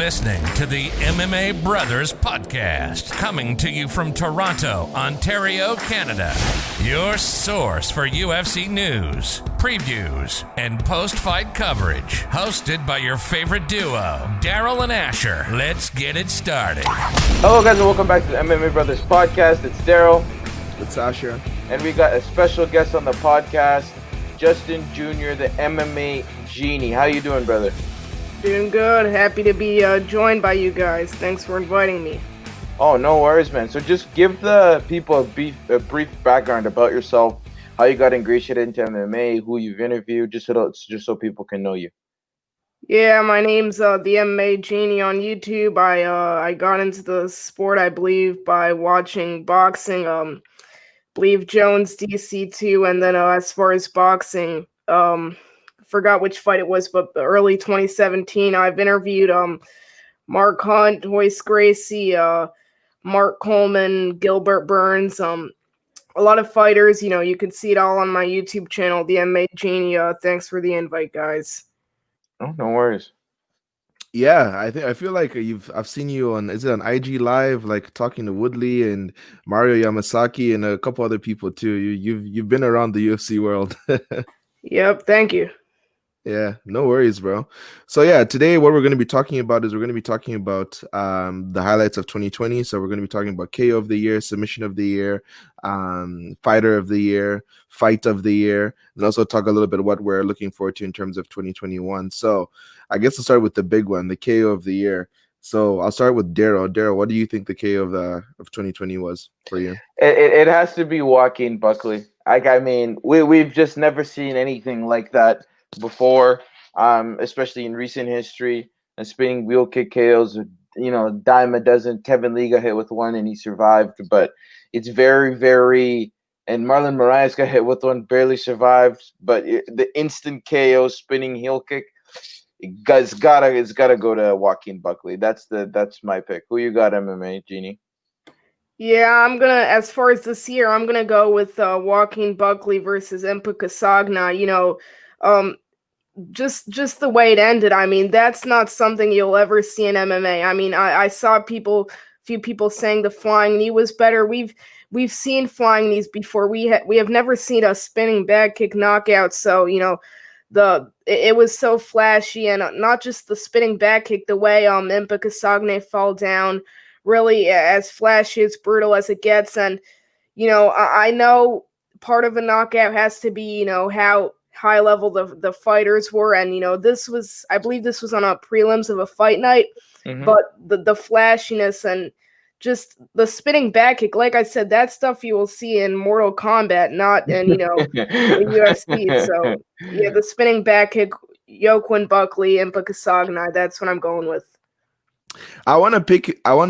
listening to the MMA Brothers Podcast, coming to you from Toronto, Ontario, Canada. Your source for UFC news, previews, and post-fight coverage. Hosted by your favorite duo, Daryl and Asher. Let's get it started. Hello, guys, and welcome back to the MMA Brothers Podcast. It's Daryl. It's Asher. And we got a special guest on the podcast, Justin Jr., the MMA Genie. How you doing, brother? Doing good. Happy to be joined by you guys. Thanks for inviting me. Oh, no worries, man. So just give the people a brief background about yourself, how you got ingratiated into MMA, who you've interviewed, just so people can know you. Yeah, my name's the MMA Genie on YouTube. I got into the sport, I believe, by watching boxing. Believe Jones DC2, and then as far as boxing, forgot which fight it was, but early 2017, I've interviewed Mark Hunt, Royce Gracie, Mark Coleman, Gilbert Burns, a lot of fighters. You know, you can see it all on my YouTube channel, the MMA Genie. Thanks for the invite, guys. Oh, no worries. Yeah, I feel like I've seen you on, is it on IG Live, like talking to Woodley and Mario Yamasaki and a couple other people too. You've been around the UFC world. Yep, thank you. Yeah, no worries, bro. So yeah, today what we're going to be talking about is the highlights of 2020. So we're going to be talking about KO of the year, submission of the year, fighter of the year, fight of the year, and also talk a little bit what we're looking forward to in terms of 2021. So I guess I'll start with the big one, the KO of the year. So I'll start with Daryl. Daryl, what do you think the KO of 2020 was for you? It has to be Joaquin Buckley. I mean, we've just never seen anything like that before, especially in recent history. And spinning wheel kick KOs, dime a dozen. Kevin Lee got hit with one and he survived, but it's very, very. And Marlon Moraes got hit with one, barely survived. But the instant KO spinning heel kick, it's gotta go to Joaquin Buckley. That's my pick. Who you got, MMA Genie? Yeah, as far as this year, I'm gonna go with Joaquin Buckley versus Impa Casagna. Just the way it ended. I mean, that's not something you'll ever see in MMA. I mean, I saw few people saying the flying knee was better. We've seen flying knees before. We have never seen a spinning back kick knockout. So it was so flashy, and not just the spinning back kick. The way Impa Casagna fell down, really as flashy, as brutal as it gets. And I know part of a knockout has to be how high level the fighters were, and I believe this was on a prelims of a fight night. Mm-hmm. But the flashiness and just the spinning back kick, like I said, that stuff you will see in Mortal Kombat, not in in UFC. So yeah, the spinning back kick, Joaquin Buckley, Impa Casagna, that's what I'm going with. I want to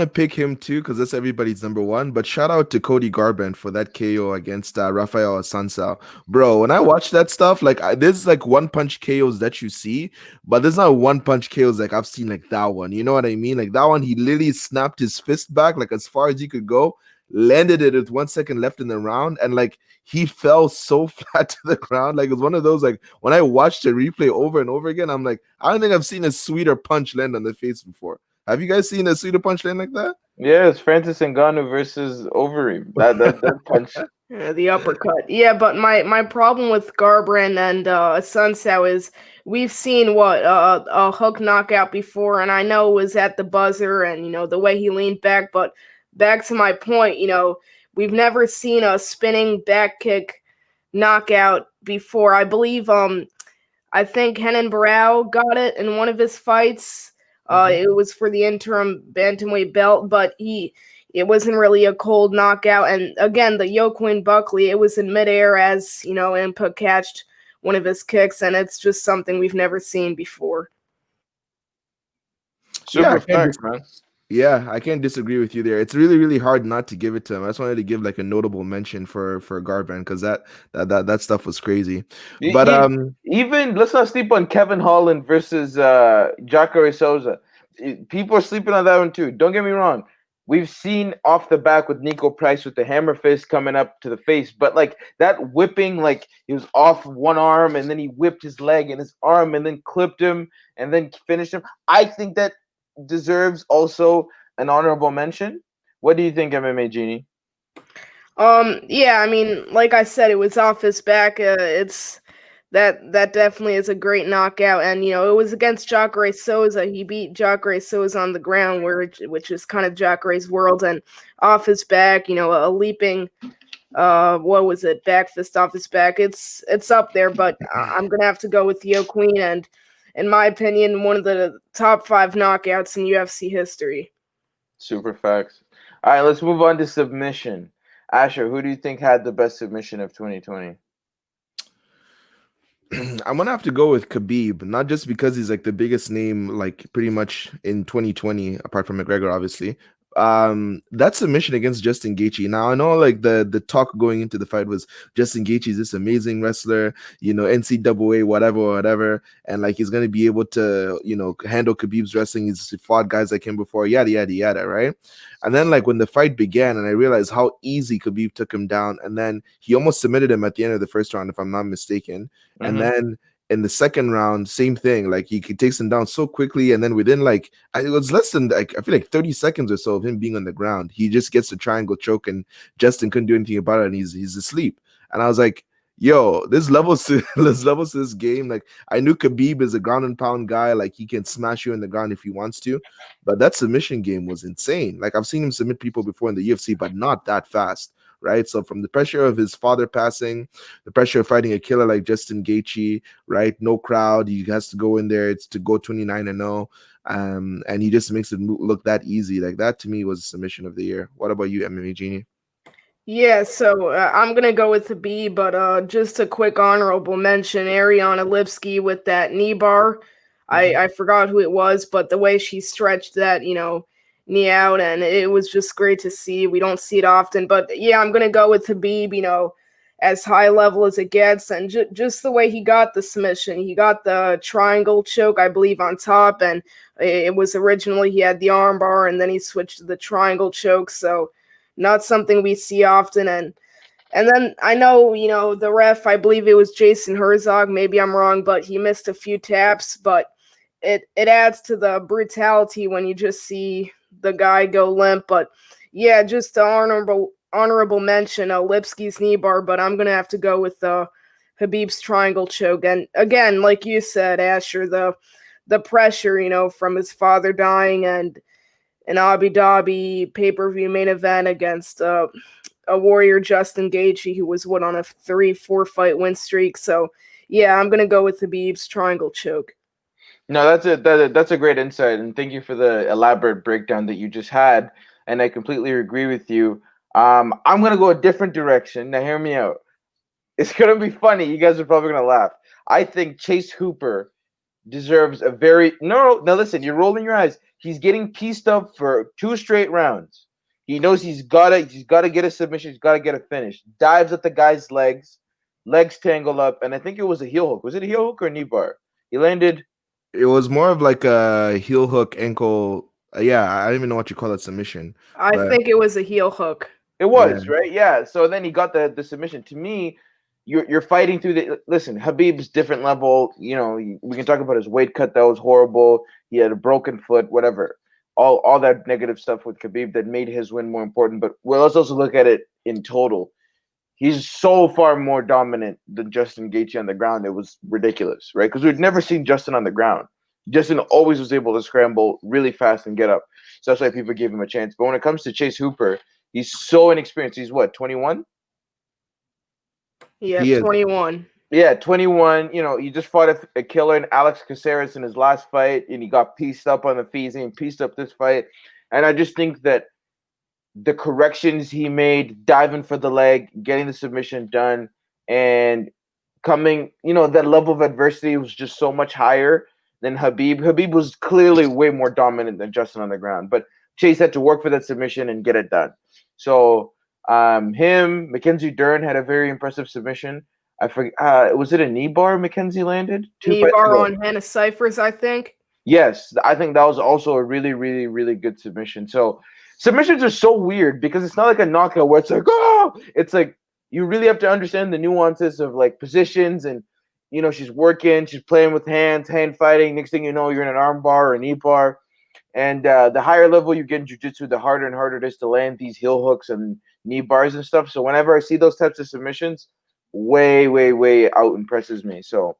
pick him too because that's everybody's number one. But shout out to Cody Garbrandt for that KO against Rafael Assunção, bro. When I watch that stuff, there's like one punch KOs that you see, but there's not one punch KOs like I've seen like that one. You know what I mean? Like that one, he literally snapped his fist back like as far as he could go, landed it with 1 second left in the round, and like he fell so flat to the ground. Like it's one of those, like when I watched the replay over and over again, I'm like, I don't think I've seen a sweeter punch land on the face before. Have you guys seen a sweeter punch land like that? Yeah, it's Francis Ngannou versus Overeem. That punch. Yeah, the uppercut. Yeah, but my problem with Garbrandt and Assunção is we've seen a hook knockout before, and I know it was at the buzzer and the way he leaned back. But back to my point, we've never seen a spinning back kick knockout before. I believe I think Renan Barão got it in one of his fights. It was for the interim bantamweight belt, but it wasn't really a cold knockout. And again, the Joaquin Buckley, it was in midair as Impa catched one of his kicks, and it's just something we've never seen before. Super facts, man. Yeah, I can't disagree with you there. It's really, really hard not to give it to him. I just wanted to give like a notable mention for Garbrandt because that stuff was crazy. But even let's not sleep on Kevin Holland versus Jacare Souza. People are sleeping on that one too. Don't get me wrong. We've seen off the back with Nico Price with the hammer fist coming up to the face, but like that whipping, like he was off one arm and then he whipped his leg and his arm and then clipped him and then finished him. I think that deserves also an honorable mention. What do you think, MMA Genie? Yeah, I mean, like I said, it was off his back. It's that definitely is a great knockout, and it was against Jacare Souza. He beat Jacare Souza on the ground, which is kind of Jacare's world, and off his back, a leaping, what was it, back fist off his back. It's up there, but I'm gonna have to go with Yo Queen, and in my opinion, one of the top 5 knockouts in UFC history. Super facts. All right, let's move on to submission. Asher, who do you think had the best submission of 2020? I'm gonna have to go with Khabib, not just because he's like the biggest name, like pretty much in 2020, apart from McGregor, obviously. That submission against Justin Gaethje. Now I know like the talk going into the fight was Justin Gaethje is this amazing wrestler, NCAA, whatever, and like he's gonna be able to, handle Khabib's wrestling. He's fought guys like him before, yada yada yada, right? And then like when the fight began, and I realized how easy Khabib took him down, and then he almost submitted him at the end of the first round, if I'm not mistaken. And then in the second round, same thing. Like he takes him down so quickly, and then within like it was less than like I feel like 30 seconds or so of him being on the ground, he just gets the triangle choke, and Justin couldn't do anything about it, and he's asleep. And I was like, yo, there's levels to this game. Like I knew Khabib is a ground and pound guy, like he can smash you in the ground if he wants to, but that submission game was insane. Like I've seen him submit people before in the UFC, but not that fast. Right. So from the pressure of his father passing, the pressure of fighting a killer like Justin Gaethje, right? No crowd. He has to go in there. It's to go 29-0. And he just makes it look that easy. Like that to me was submission of the year. What about you, MMA Genie? Yeah, so I'm gonna go with the B, but just a quick honorable mention: Ariana Lipsky with that knee bar. I forgot who it was, but the way she stretched that knee out, and it was just great to see. We don't see it often, but yeah, I'm gonna go with Habib. As high level as it gets, and just the way he got the submission. He got the triangle choke, I believe, on top, and it was originally he had the arm bar, and then he switched to the triangle choke. So not something we see often. And then I know, the ref, I believe it was Jason Herzog, maybe I'm wrong, but he missed a few taps, but it adds to the brutality when you just see the guy go limp. But yeah, just the honorable mention, Lipsky's knee bar, but I'm going to have to go with Habib's triangle choke. And again, like you said, Asher, the pressure, from his father dying, and an Abu Dhabi pay-per-view main event against a warrior, Justin Gaethje, who was on a 3-4 fight win streak. So yeah, I'm gonna go with Khabib's triangle choke. No, that's a great insight, and thank you for the elaborate breakdown that you just had. And I completely agree with you. I'm gonna go a different direction. Now, hear me out. It's gonna be funny. You guys are probably gonna laugh. I think Chase Hooper deserves a very no. Now listen, you're rolling your eyes. He's getting pieced up for 2 straight rounds. He knows he's gotta get a submission. He's gotta get a finish. Dives at the guy's legs tangle up, and I think it was a heel hook. Was it a heel hook or a knee bar? He landed. It was more of like a heel hook ankle. Yeah, I don't even know what you call that submission. I think it was a heel hook. It was, right? Yeah. So then he got the submission. To me, you're fighting through the listen, Habib's different level. We can talk about his weight cut that was horrible. He had a broken foot, whatever. All that negative stuff with Khabib that made his win more important. But let's also look at it in total. He's so far more dominant than Justin Gaethje on the ground. It was ridiculous, right? Because we'd never seen Justin on the ground. Justin always was able to scramble really fast and get up. So that's why people gave him a chance. But when it comes to Chase Hooper, he's so inexperienced. He's what, 21? Yeah, 21. Yeah, 21. He just fought a killer in Alex Caceres in his last fight, and he got pieced up on the feet and pieced up this fight. And I just think that the corrections he made, diving for the leg, getting the submission done, and coming, that level of adversity was just so much higher than Habib. Habib was clearly way more dominant than Justin on the ground, but Chase had to work for that submission and get it done. So Mackenzie Dern had a very impressive submission. I forget, was it a knee bar Mackenzie landed? Knee bar on Hannah Cyphers, I think. Yes, I think that was also a really, really, really good submission. So submissions are so weird because it's not like a knockout where it's like, oh, it's like you really have to understand the nuances of like positions, and she's working, she's playing with hands, hand fighting. Next thing you know, you're in an arm bar or a knee bar. And the higher level you get in jiu-jitsu, the harder and harder it is to land these heel hooks and knee bars and stuff. So whenever I see those types of submissions, way out impresses me. So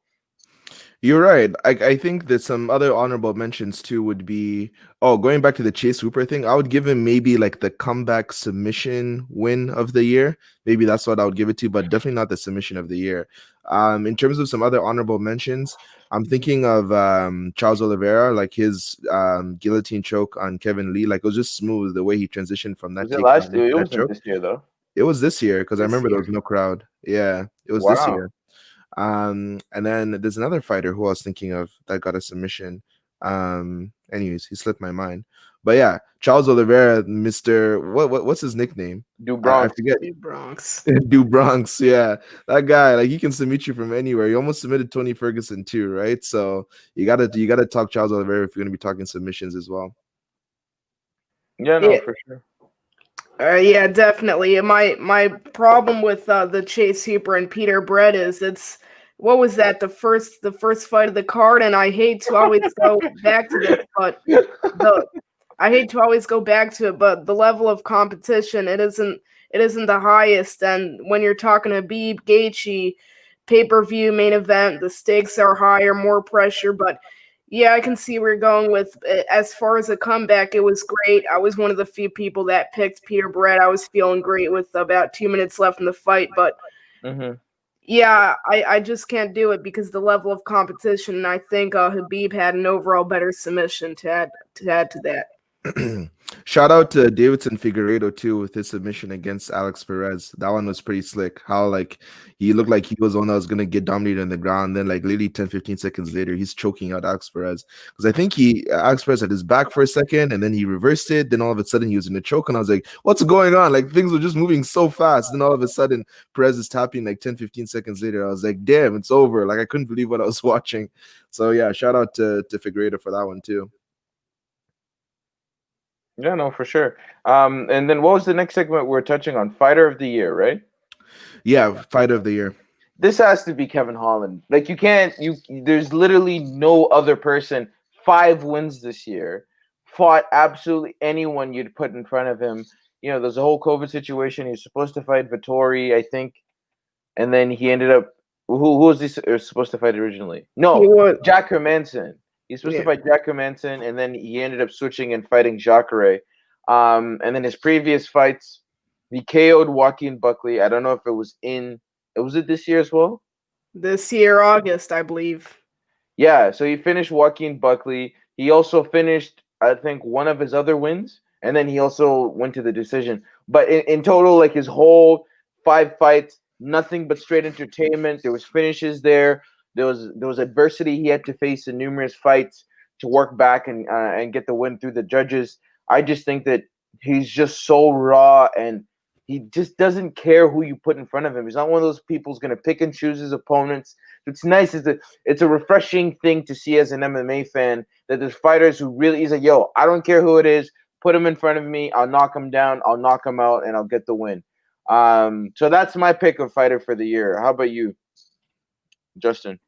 You're right. I think that some other honorable mentions too would be, going back to the Chase Hooper thing, I would give him maybe like the comeback submission win of the year. Maybe that's what I would give it to, but definitely not the submission of the year. In terms of some other honorable mentions, I'm thinking of Charles Oliveira, like his guillotine choke on Kevin Lee. Like it was just smooth the way he transitioned from that was it takedown last into year? It that wasn't choke. this year though. It was this year because I This remember there year. was no crowd. Yeah, it was this Wow. year. And then there's another fighter who I was thinking of that got a submission. Anyways, he slipped my mind. But yeah, Charles Oliveira, Mr. What's his nickname? Do I Bronx. forget. Bronx. Du Bronx, yeah. That guy, like he can submit you from anywhere. He almost submitted Tony Ferguson too, right? So you gotta talk Charles Oliveira if you're gonna be talking submissions as well. Yeah, no, Yeah. for sure. Yeah, definitely. My problem with the Chase Hooper and Peter Brett is it's what was that the first fight of the card, and I hate to always go back to this, but the I hate to always go back to it, but the level of competition it isn't the highest, and when you're talking to Beeb Gaethje pay-per-view main event, the stakes are higher, more pressure, but yeah, I can see where you're going with as far as a comeback. It was great. I was one of the few people that picked Peter Brett. I was feeling great with about 2 minutes left in the fight, but Mm-hmm. yeah, I just can't do it because the level of competition. And I think Habib had an overall better submission to add to that. Shout out to Davidson Figueiredo too with his submission against Alex Perez. That one was pretty slick. How like he looked like he was the one that was gonna get dominated on the ground. Then like literally 10, 15 seconds later, he's choking out Alex Perez. Because I think Alex Perez had his back for a second and then he reversed it. Then all of a sudden he was in the choke, and I was like, what's going on? Like things were just moving so fast. Then all of a sudden Perez is tapping like 10, 15 seconds later. I was like, damn, it's over. Like I couldn't believe what I was watching. So yeah, shout out to Figueiredo for that one too. Yeah, no, for sure. And then what was the next segment we're touching on? Fighter of the year, right? Yeah, fight of the year. This has to be Kevin Holland. Like you can't there's literally no other person. 5 wins this year. Fought absolutely anyone you'd put in front of him. You know, there's a whole COVID situation. He was supposed to fight Vittori, I think, and then he ended up who was he supposed to fight originally? He No, was, Jack Hermanson. He's supposed to yeah. fight Jack Hermanson, and then he ended up switching and fighting Jacare. And then his previous fights, he KO'd Joaquin Buckley. I don't know if it was it this year as well? This year, August, I believe. Yeah, so he finished Joaquin Buckley. He also finished, I think, one of his other wins, and then he also went to the decision. But in total, like his whole 5 fights, nothing but straight entertainment. There was finishes there. There was adversity he had to face in numerous fights to work back and get the win through the judges. I just think that he's just so raw, and he just doesn't care who you put in front of him. He's not one of those people who's going to pick and choose his opponents. It's nice. It's a refreshing thing to see as an MMA fan that there's fighters who really is like, yo, I don't care who it is. Put him in front of me. I'll knock him down. I'll knock him out, and I'll get the win. So that's my pick of fighter for the year. How about you, Justin?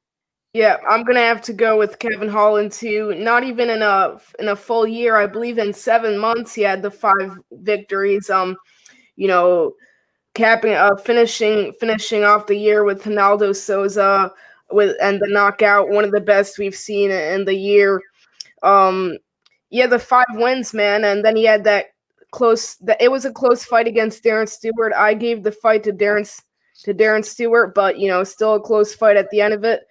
Yeah, I'm gonna have to go with Kevin Holland too. Not even in a full year, I believe in 7 months he had the 5 victories. You know, finishing off the year with Ronaldo Souza and the knockout, one of the best we've seen in the year. Yeah, the 5 wins, man, and then he had that it was a close fight against Darren Stewart. I gave the fight to Darren Stewart, but still a close fight at the end of it.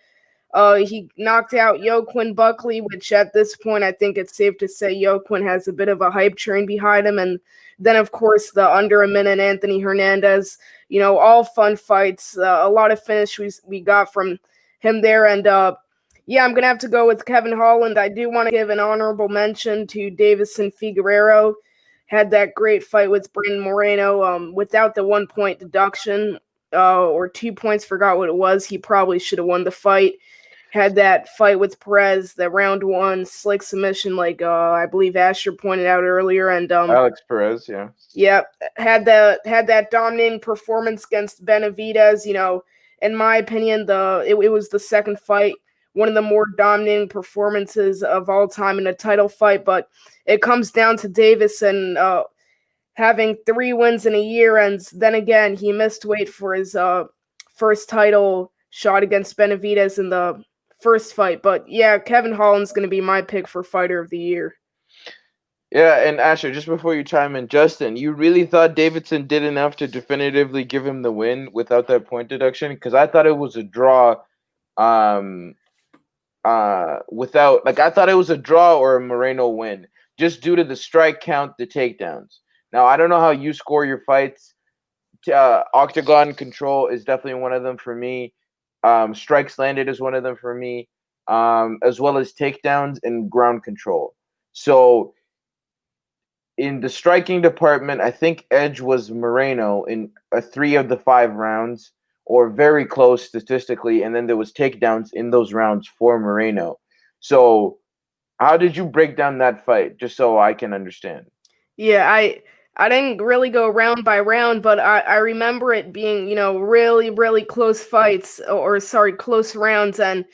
He knocked out Joaquin Buckley, which at this point I think it's safe to say Joaquin has a bit of a hype train behind him. And then, of course, the under a minute Anthony Hernandez, all fun fights. A lot of finish we got from him there. And yeah, I'm going to have to go with Kevin Holland. I do want to give an honorable mention to Davison Figueiredo. Had that great fight with Brandon Moreno without the 1 point deduction or 2 points, forgot what it was. He probably should have won the fight. Had that fight with Perez, the round 1 slick submission, like I believe Asher pointed out earlier, and Alex Perez, yeah. Yeah, had that dominating performance against Benavidez. In my opinion, it was the second fight one of the more dominating performances of all time in a title fight. But it comes down to Davison having 3 wins in a year, and then again he missed weight for his first title shot against Benavidez in the first fight. But yeah, Kevin Holland's going to be my pick for fighter of the year. Yeah, and Asher, just before you chime in, Justin, you really thought Davidson did enough to definitively give him the win without that point deduction? Because I thought it was a draw. Without, like, I thought it was a draw or a Moreno win, just due to the strike count, the takedowns. Now I don't know how you score your fights. Octagon control is definitely one of them for me. Strikes landed is one of them for me, as well as takedowns and ground control. So in the striking department, I think edge was Moreno in 3 of the 5 rounds, or very close statistically, and then there was takedowns in those rounds for Moreno. So how did you break down that fight, just so I can understand? Yeah, I didn't really go round by round, but I remember it being, really, really close fights, or sorry, close rounds, and,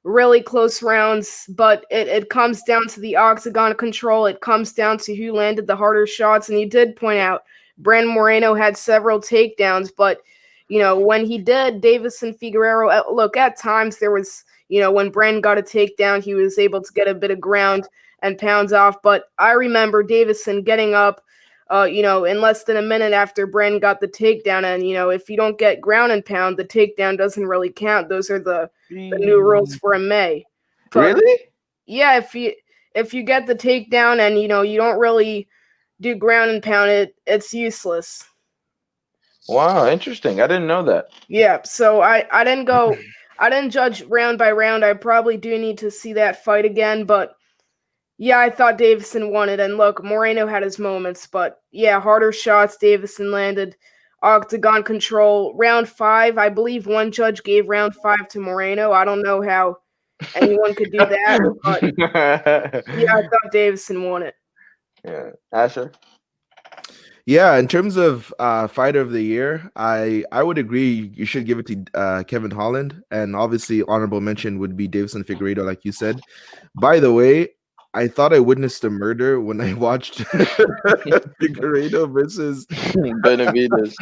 really close rounds, but it comes down to the octagon control. It comes down to who landed the harder shots, and you did point out Brandon Moreno had several takedowns, but, when he did, Davison Figueiredo, look, at times there was, when Brandon got a takedown, he was able to get a bit of ground and pounds off. But I remember Davison getting up, in less than a minute after Brandon got the takedown. And, if you don't get ground and pound, the takedown doesn't really count. Those are the new rules for MMA. But, Really? yeah, if you get the takedown and, you don't really do ground and pound, it's useless. Wow, interesting. I didn't know that. Yeah, so I didn't judge round by round. I probably do need to see that fight again, but yeah, I thought Davison won it. And look, Moreno had his moments, but yeah, harder shots Davison landed. Octagon control. Round 5, I believe one judge gave round 5 to Moreno. I don't know how anyone could do that, but yeah, I thought Davison won it. Yeah. Asher? Yeah, in terms of fighter of the year, I would agree you should give it to Kevin Holland, and obviously honorable mention would be Davison Figueiredo, like you said. By the way, I thought I witnessed a murder when I watched Figueiredo versus Benavidez.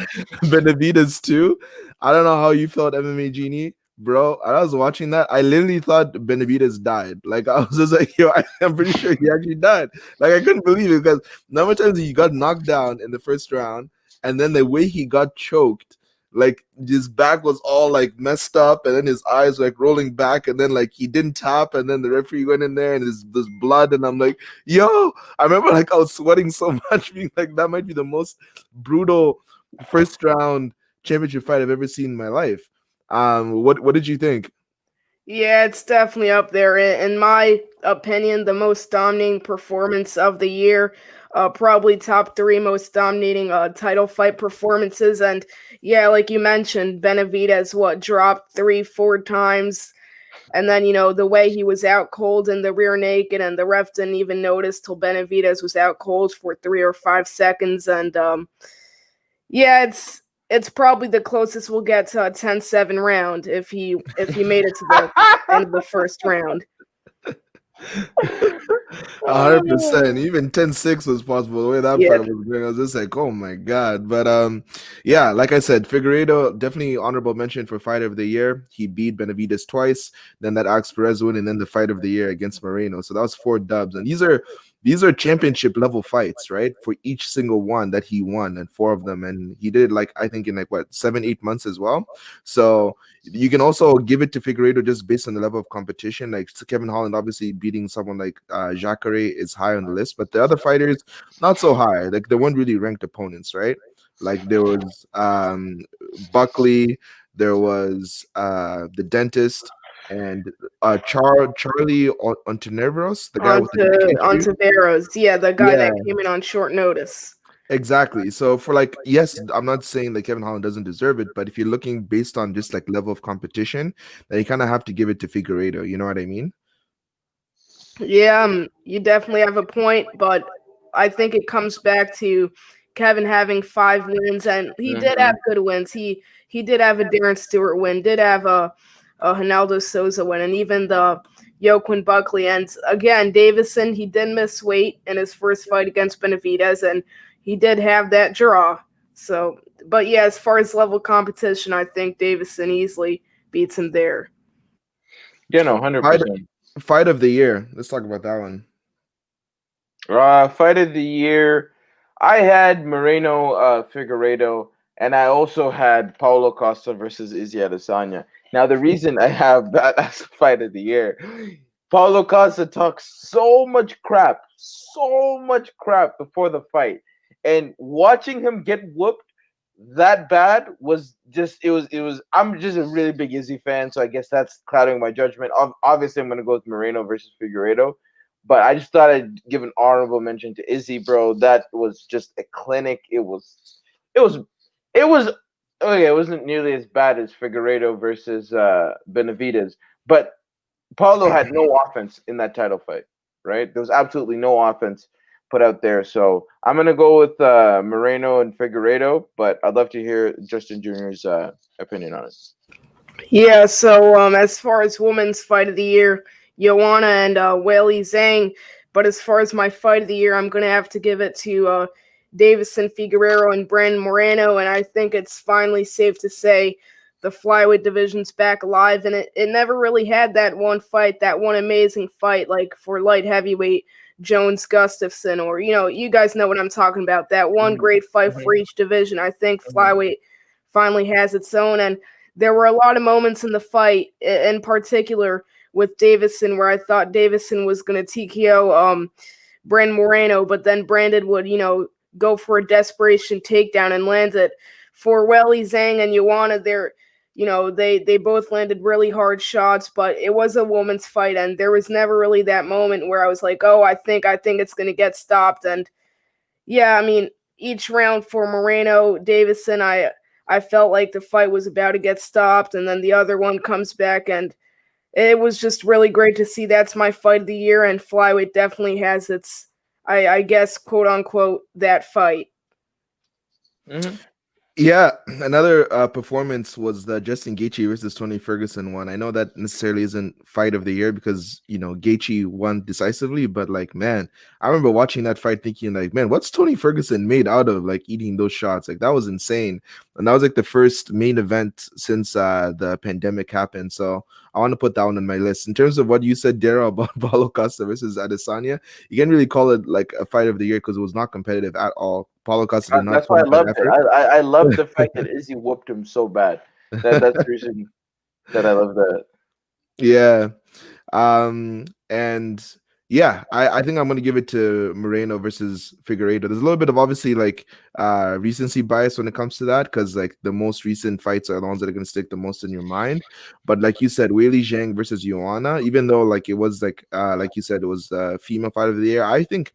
Benavidez too. I don't know how you felt, MMA Genie. Bro, I was watching that. I literally thought Benavidez died. Like, I was just like, yo, I'm pretty sure he actually died. Like, I couldn't believe it because number of times he got knocked down in the first round, and then the way he got choked, like his back was all like messed up, and then his eyes like rolling back, and then like he didn't tap, and then the referee went in there and there's blood, and I'm like, yo, I remember like I was sweating so much, being like, that might be the most brutal first round championship fight I've ever seen in my life. What did you think? Yeah, it's definitely up there. In my opinion, the most dominating performance of the year. Probably top 3 most dominating title fight performances. And yeah, like you mentioned, Benavidez dropped 3-4 times. And then, the way he was out cold in the rear naked, and the ref didn't even notice till Benavidez was out cold for 3 or 5 seconds. And yeah, it's probably the closest we'll get to a 10-7 round if he made it to the end of the first round. 100%. Even 10-6 was possible. The way that fight was going, I was just like, oh my god. But yeah, like I said, Figueiredo definitely honorable mention for fighter of the year. He beat Benavidez twice, then that Alex Perez win, and then the fight of the year against Moreno. So that was 4 dubs, and these are championship level fights, right? For each single one that he won, and 4 of them, and he did like, I think in like what, 7-8 months as well. So you can also give it to Figueiredo just based on the level of competition. Like Kevin Holland obviously beating someone like Jacare is high on the list, but the other fighters not so high. Like they weren't really ranked opponents, right? Like there was Buckley, there was the dentist, and Charlie Ontiveros, the guy with the Ontiveros, yeah, the guy that came in on short notice. Exactly. So for like, yes, I'm not saying that Kevin Holland doesn't deserve it, but if you're looking based on just like level of competition, then you kind of have to give it to Figueiredo. You know what I mean? Yeah, you definitely have a point, but I think it comes back to Kevin having 5 wins, and he did have good wins. He did have a Darren Stewart win, did have a Ronaldo Souza win, and even the Joaquin Buckley. And again, Davison, he did miss weight in his first fight against Benavidez, and he did have that draw. So, but yeah, as far as level competition, I think Davison easily beats him there. Yeah, no, 100%. Fight of the year. Let's talk about that one. Fight of the year. I had Moreno Figueiredo, and I also had Paulo Costa versus Izzy Adesanya. Now, the reason I have that as a fight of the year, Paulo Costa talks so much crap before the fight, and watching him get whooped that bad was just it was. I'm just a really big Izzy fan, so I guess that's clouding my judgment. Obviously, I'm gonna go with Moreno versus Figueiredo, but I just thought I'd give an honorable mention to Izzy, bro. That was just a clinic. It was, it was. Okay, it wasn't nearly as bad as Figueiredo versus Benavidez, but Paulo had no offense in that title fight. Right, there was absolutely no offense put out there. So I'm gonna go with Moreno and Figueiredo, but I'd love to hear Justin Jr.'s opinion on it. Yeah, so as far as women's fight of the year, Joanna and Weili Zhang. But as far as my fight of the year, I'm going to have to give it to Davison Figueroa and Brandon Moreno. And I think it's finally safe to say the flyweight division's back alive. And it never really had that one fight, that one amazing fight, like for light heavyweight Jones Gustafson, or, you guys know what I'm talking about. That one great fight for each division. I think flyweight finally has its own. And there were a lot of moments in the fight, in particular with Davison, where I thought Davison was going to TKO Brandon Moreno, but then Brandon would, go for a desperation takedown and land it. For Weili Zhang and Joanna, they both landed really hard shots, but it was a woman's fight, and there was never really that moment where I was like, oh, I think it's going to get stopped. And yeah, I mean, each round for Moreno, Davison, I felt like the fight was about to get stopped, and then the other one comes back, and it was just really great to see. That's my fight of the year, and flyweight definitely has its, I guess, quote unquote, that fight. Mm-hmm. Yeah, another performance was the Justin Gaethje versus Tony Ferguson one. I know that necessarily isn't fight of the year because Gaethje won decisively, but like, man, I remember watching that fight thinking like, man, what's Tony Ferguson made out of, like eating those shots? Like that was insane, and that was like the first main event since the pandemic happened. So I want to put that one on my list. In terms of what you said, Daryl, about Paulo Costa versus Adesanya, you can't really call it like a fight of the year because it was not competitive at all. Paulo Costa did not That's put why I up that loved it. effort. I loved the fact that Izzy whooped him so bad. That's the reason that I love that. Yeah. And yeah, I think I'm gonna give it to Moreno versus Figueiredo. There's a little bit of obviously like recency bias when it comes to that, because like the most recent fights are the ones that are gonna stick the most in your mind. But like you said, Weili Zhang versus Joanna, even though like it was like you said, it was the female fight of the year, I think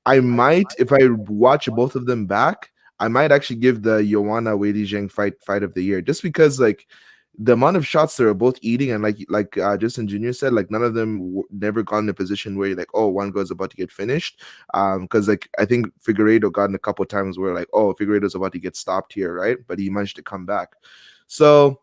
I might, if I watch both of them back, I might actually give the Joanna Weili Zhang fight of the year, just because like the amount of shots they were both eating, and like Justin Jr. said, like none of them never got in a position where you're like, oh, one goes about to get finished. Because like I think Figueiredo got in a couple of times where like, oh, Figueiredo's about to get stopped here, right? But he managed to come back. So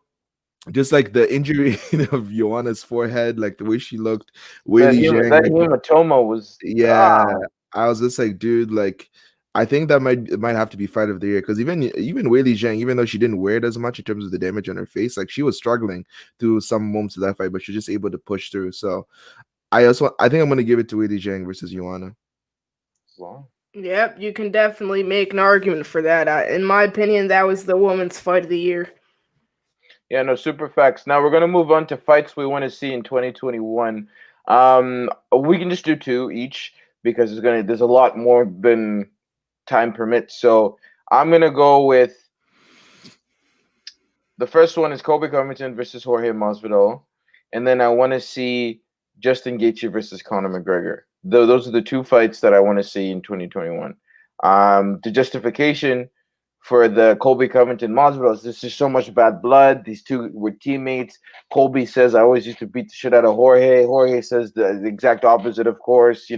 just like the injury of Joanna's forehead, like the way she looked, Weili Zhang, That like hematoma was yeah, I was just like, dude, like I think that might have to be fight of the year, because even Weili Zhang, even though she didn't wear it as much in terms of the damage on her face, like she was struggling through some moments of that fight, but she was just able to push through. So I think I'm gonna give it to Weili Zhang versus Joanna. wow. Yep, you can definitely make an argument for that. In my opinion, that was the woman's fight of the year. Yeah, no, super facts. Now we're gonna move on to fights we want to see in 2021. We can just do two each because there's a lot more than time permits. So I'm gonna go with the first one is Colby Covington versus Jorge Masvidal, and then I want to see Justin Gaethje versus Conor McGregor. Those are the two fights that I want to see in 2021. The justification for the Colby Covington Masvidal is this is so much bad blood. These two were teammates. Colby says I always used to beat the shit out of Jorge. Jorge says the exact opposite, of course.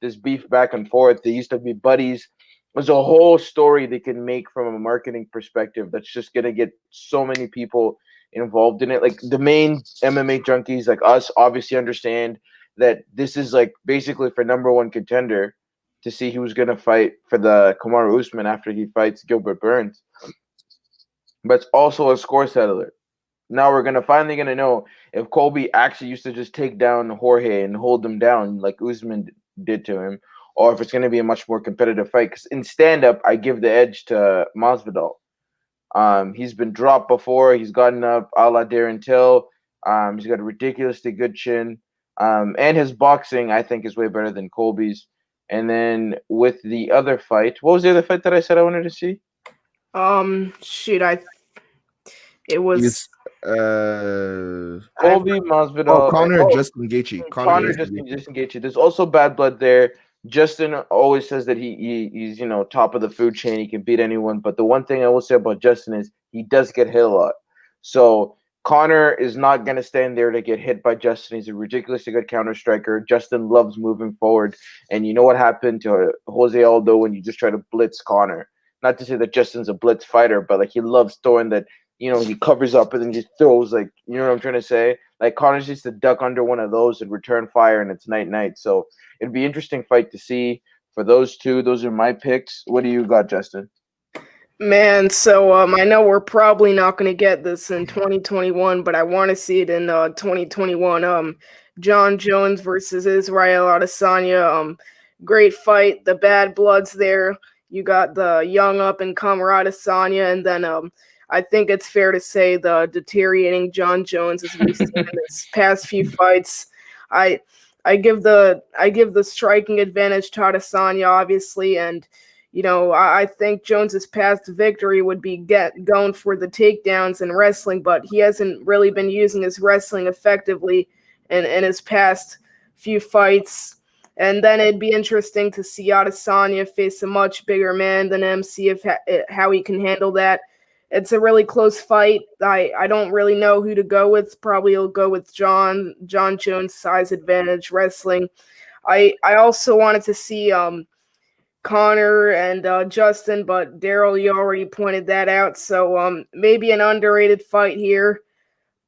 This beef back and forth. They used to be buddies. There's a whole story they can make from a marketing perspective that's just gonna get so many people involved in it. Like the main MMA junkies like us obviously understand that this is like basically for number one contender to see who's gonna fight for the Kamaru Usman after he fights Gilbert Burns. But it's also a score settler. Now we're gonna know if Colby actually used to just take down Jorge and hold him down like Usman did to him, or if it's gonna be a much more competitive fight. Because in stand up, I give the edge to Masvidal. He's been dropped before. He's gotten up a la Darren Till. He's got a ridiculously good chin. And his boxing, I think, is way better than Colby's. And then with the other fight, what was the other fight that I said I wanted to see? Shoot, it was He's Colby Masvidal. Connor Justin Gaethje. Connor Justin Gaethje. There's also bad blood there. Justin always says that he's top of the food chain. He can beat anyone. But the one thing I will say about Justin is he does get hit a lot. So Connor is not going to stand there to get hit by Justin. He's a ridiculously good counter striker. Justin loves moving forward. And you know what happened to Jose Aldo when you just try to blitz Connor? Not to say that Justin's a blitz fighter, but like he loves throwing that. He covers up and then just throws, like, you know what I'm trying to say? Like, Connor's just to duck under one of those and return fire, and it's night-night. So it'd be an interesting fight to see for those two. Those are my picks. What do you got, Justin? Man, so I know we're probably not going to get this in 2021, but I want to see it in 2021. John Jones versus Israel Adesanya. Great fight. The bad blood's there. You got the young up-and-comer Adesanya, and then I think it's fair to say the deteriorating John Jones as we've seen in his past few fights. I give the striking advantage to Adesanya, obviously, and I think Jones's path to victory would be going for the takedowns and wrestling, but he hasn't really been using his wrestling effectively in his past few fights. And then it'd be interesting to see Adesanya face a much bigger man than him, see how he can handle that. It's a really close fight. I don't really know who to go with. Probably he'll go with John Jones, size advantage, wrestling. I also wanted to see Connor and Justin, but Daryl, you already pointed that out. So maybe an underrated fight here.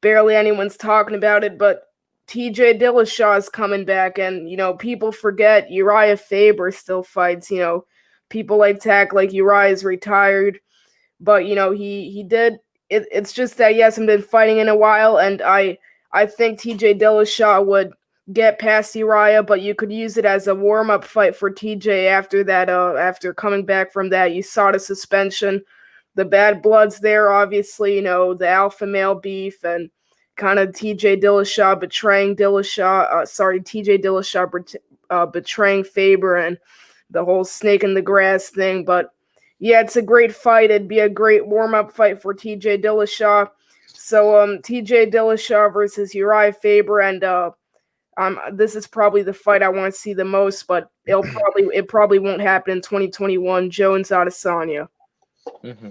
Barely anyone's talking about it, but TJ Dillashaw is coming back, and people forget Uriah Faber still fights. People like to act like Uriah's retired. But he did. It's just that he hasn't been fighting in a while, and I think TJ Dillashaw would get past Uriah, but you could use it as a warm-up fight for TJ after that. After coming back from that, you saw the suspension, the bad blood's there, obviously. The alpha male beef and kind of TJ Dillashaw betraying TJ Dillashaw betraying Faber and the whole snake in the grass thing, but. Yeah, it's a great fight. It'd be a great warm-up fight for TJ Dillashaw. So TJ Dillashaw versus Uriah Faber, and this is probably the fight I want to see the most, but it probably won't happen in 2021. Jones Adesanya. Mm-hmm.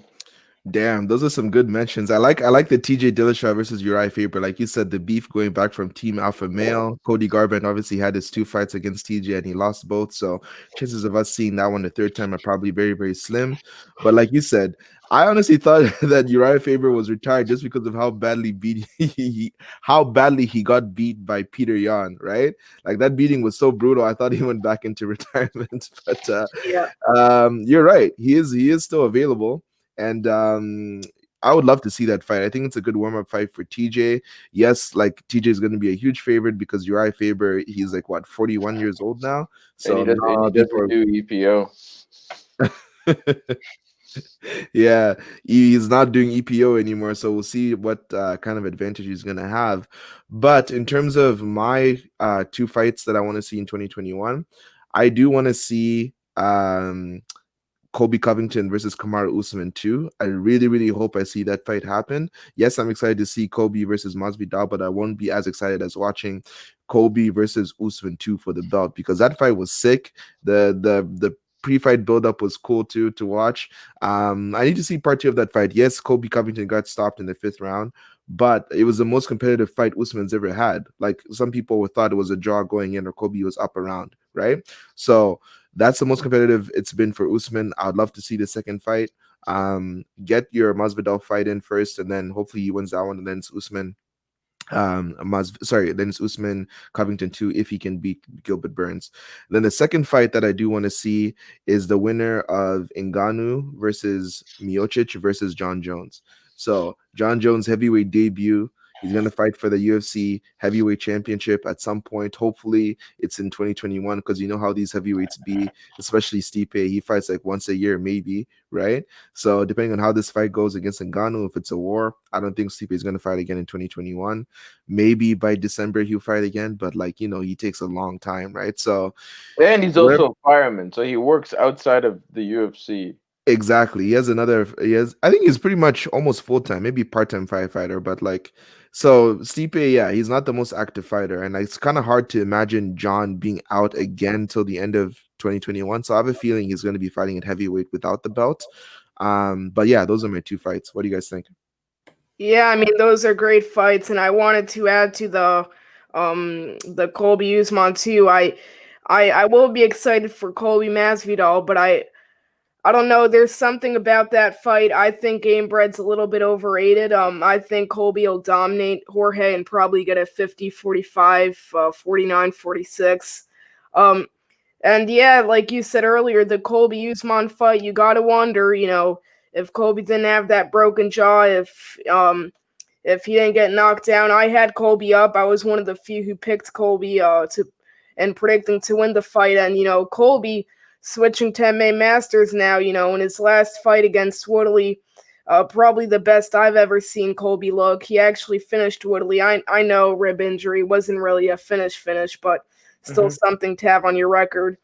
Damn, those are some good mentions. I like the TJ Dillashaw versus Uriah Faber. Like you said, the beef going back from Team Alpha Male. Cody Garbrandt obviously had his 2 fights against TJ and he lost both. So chances of us seeing that one the third time are probably very, very slim. But like you said, I honestly thought that Uriah Faber was retired just because of how badly he got beat by Peter Yan, right? Like that beating was so brutal. I thought he went back into retirement. But you're right. He is still available. And I would love to see that fight. I think it's a good warm-up fight for TJ. Yes, like TJ is going to be a huge favorite because Uriah Faber, he's like 41 years old now. So and he doesn't do EPO. Yeah, he's not doing EPO anymore, so we'll see what kind of advantage he's going to have. But in terms of my 2 fights that I want to see in 2021, I do want to see Colby Covington versus Kamaru Usman too. I really, really hope I see that fight happen. Yes, I'm excited to see Colby versus Masvidal, but I won't be as excited as watching Colby versus Usman 2 for the belt because that fight was sick. The pre-fight build-up was cool too to watch. I need to see part 2 of that fight. Yes, Colby Covington got stopped in the 5th round, but it was the most competitive fight Usman's ever had. Like some people thought it was a draw going in or Colby was up around, right? So that's the most competitive it's been for Usman. I'd love to see the second fight. Get your Masvidal fight in first, and then hopefully he wins that one, and then it's Usman. Then it's Usman Covington 2 if he can beat Gilbert Burns. Then the second fight that I do want to see is the winner of Ngannou versus Miocic versus John Jones. So John Jones heavyweight debut. He's going to fight for the UFC heavyweight championship at some point. Hopefully it's in 2021, because you know how these heavyweights be, especially Stipe. He fights like once a year, maybe, right? So depending on how this fight goes against Ngannou, if it's a war, I don't think Stipe is going to fight again in 2021. Maybe by December he'll fight again, but like, he takes a long time, right? So, and he's also a fireman, so he works outside of the UFC. Exactly. I think he's pretty much almost full-time, maybe part-time firefighter, but like, so Stipe, yeah, he's not the most active fighter, and it's kind of hard to imagine John being out again till the end of 2021. So I have a feeling he's going to be fighting at heavyweight without the belt. But yeah, those are my two fights. What do you guys think? Yeah, I mean, those are great fights, and I wanted to add to the Colby Usman too. I will be excited for Colby Masvidal, but I don't know. There's something about that fight. I think Gamebred's a little bit overrated. I think Colby will dominate Jorge and probably get a 50-45, 49-46. And yeah, like you said earlier, the Colby Usman fight, you gotta wonder, if Colby didn't have that broken jaw, if he didn't get knocked down. I had Colby up. I was one of the few who picked Colby and predicting to win the fight. And Colby switching to MMA Masters now, in his last fight against Woodley, probably the best I've ever seen Colby look. He actually finished Woodley. I know rib injury wasn't really a finish, but still something to have on your record.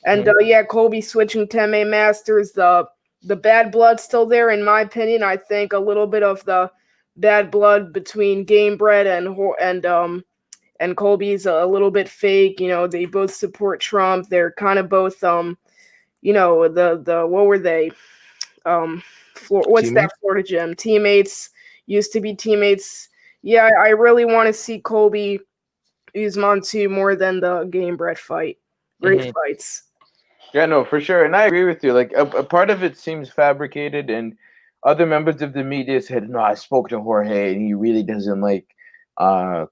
And Colby switching to MMA Masters, the bad blood still there, in my opinion. I think a little bit of the bad blood between Gamebred and Colby's a little bit fake. They both support Trump. They're kind of both what were they? What's that Florida gym? Teammates, used to be teammates. Yeah, I really want to see Colby Usman 2 more than the Gamebred fight. Great fights. Yeah, no, for sure. And I agree with you. Like a part of it seems fabricated, and other members of the media said, no, I spoke to Jorge and he really doesn't like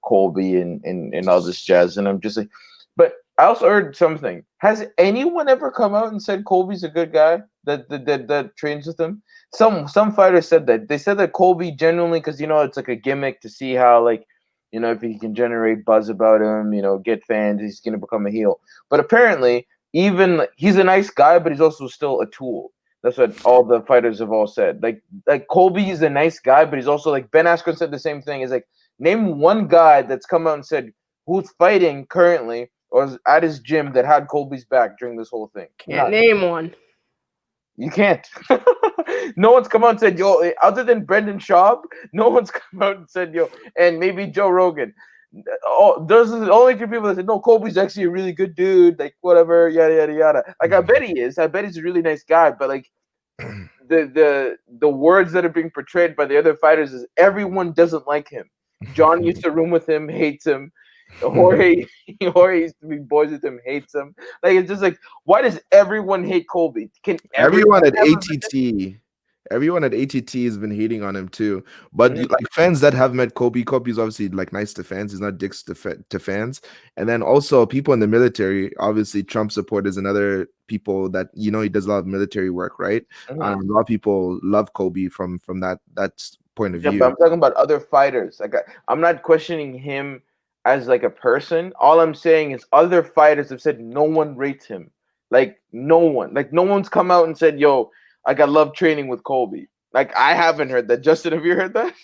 Colby and all this jazz. And I'm just like, but I also heard something. Has anyone ever come out and said Colby's a good guy that trains with him? Some fighters said that. They said that Colby genuinely, because it's like a gimmick to see how, like, if he can generate buzz about him, get fans, he's gonna become a heel. But apparently, even he's a nice guy, but he's also still a tool. That's what all the fighters have all said. Like Colby is a nice guy, but he's also, like, Ben Askren said the same thing. Is like, name one guy that's come out and said who's fighting currently or is at his gym that had Colby's back during this whole thing. Can't name one. You can't. No one's come out and said, yo, other than Brendan Schaub, no one's come out and said, yo, and maybe Joe Rogan. Oh, those are the only two people that said, no, Colby's actually a really good dude, like, whatever, yada yada yada. Like, I bet he is. I bet he's a really nice guy, but like the words that are being portrayed by the other fighters is everyone doesn't like him. John used to room with him, hates him. Jorge used to be boys with him, hates him. Like, it's just like, why does everyone hate Colby? Can everyone at ATT? Everyone at ATT has been hating on him too. But like fans that have met Kobe's obviously like nice to fans. He's not dicks to fans. And then also people in the military, obviously Trump supporters and other people that he does a lot of military work, right? A lot of people love Colby from that point of view. But I'm talking about other fighters. Like, I'm not questioning him as like a person. All I'm saying is other fighters have said no one rates him. Like, no one. Like, no one's come out and said, yo, like, I love training with Colby. Like, I haven't heard that. Justin, have you heard that?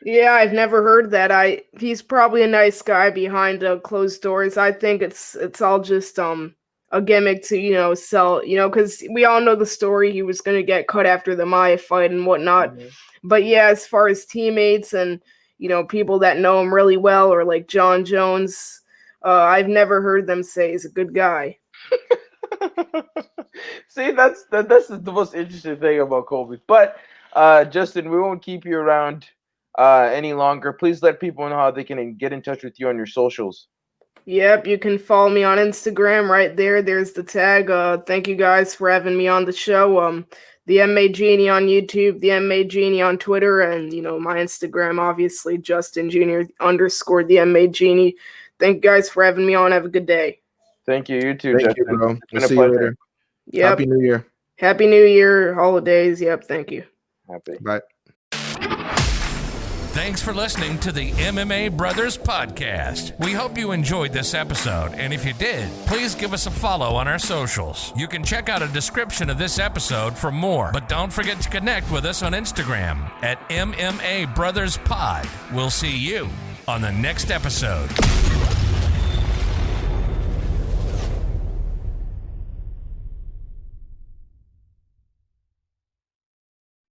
Yeah, I've never heard that. He's probably a nice guy behind closed doors. I think it's all just a gimmick to sell, because we all know the story. He was going to get cut after the Maia fight and whatnot. But yeah, as far as teammates and people that know him really well, or like John Jones, I've never heard them say he's a good guy. See, that's the most interesting thing about Colby. But Justin, we won't keep you around any longer. Please let people know how they can get in touch with you on your socials. Yep, you can follow me on Instagram right there. There's the tag. Thank you guys for having me on the show. the MMA Genie on YouTube, the MMA Genie on Twitter, and my Instagram, obviously Justin Jr. _ the MMA Genie. Thank you guys for having me on. Have a good day. Thank you. You too, Thank Justin. you, bro. It's been We'll a see you pleasure. later. Yep. Happy New Year. Happy New Year, holidays. Yep. Thank you. Happy. Bye. Thanks for listening to the MMA Brothers Podcast. We hope you enjoyed this episode, and if you did, please give us a follow on our socials. You can check out a description of this episode for more, but don't forget to connect with us on Instagram at MMA Brothers Pod. We'll see you on the next episode.